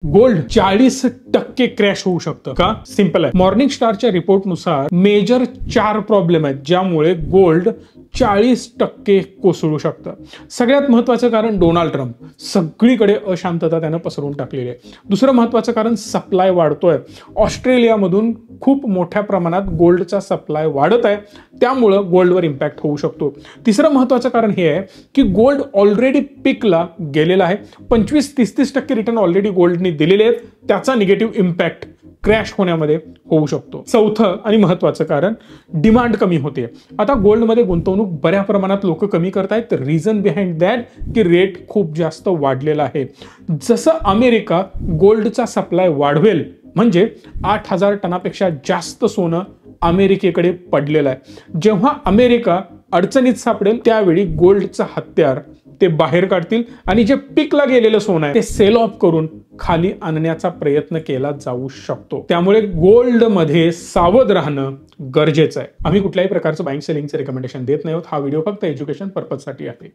Gold 40% crash होऊ शकतं का? सिंपल आहे. मॉर्निंग स्टारच्या रिपोर्टनुसार मेजर 4 प्रॉब्लेम आहेत ज्यामुळे गोल्ड 40% कोसळू शकतं. सगळ्यात महत्त्वाचं कारण डोनाल्ड ट्रम्प. सगळीकडे अशांतता त्यानं पसरवून टाकलेली आहे. दुसरं महत्त्वाचं कारण सप्लाय वाढतोय. ऑस्ट्रेलियामधून खूप मोठ्या प्रमाणात गोल्डचा सप्लाय वाढत आहे, त्यामुळं गोल्डवर इम्पॅक्ट होऊ शकतो. तिसरं महत्त्वाचं कारण हे आहे की गोल्ड ऑलरेडी पीकला गेलेला आहे. 25-30% रिटर्न ऑलरेडी गोल्डने दिलेले आहेत, त्याचा निगेटिव्ह इम्पॅक्ट क्रॅश होण्यामध्ये होऊ शकतो. चौथं आणि महत्त्वाचं कारण डिमांड कमी होते. आता गोल्डमध्ये गुंतवणूक बऱ्या प्रमाणात लोक कमी करतायत. रिझन बिहाइंड दॅट की रेट खूप जास्त वाढलेला आहे. जसं अमेरिका गोल्डचा सप्लाय वाढवेल म्हणजे 8,000 टनापेक्षा जास्त सोनं अमेरिकेकडे पडलेलं आहे. जेव्हा अमेरिका अडचणीत सापडेल त्यावेळी गोल्डचं हत्यार ते बाहेर काढतील आणि जे पीकला गेलेलं सोनं आहे ते सेल ऑफ करून खाली आणण्याचा प्रयत्न केला जाऊ शकतो. त्यामुळे गोल्डमध्ये सावध राहणं गरजेचं आहे. आम्ही कुठल्याही प्रकारचं बाईंग सेलिंगचं रिकमेंडेशन देत नाही आहोत. हा व्हिडिओ फक्त एज्युकेशन पर्पजसाठी आहे.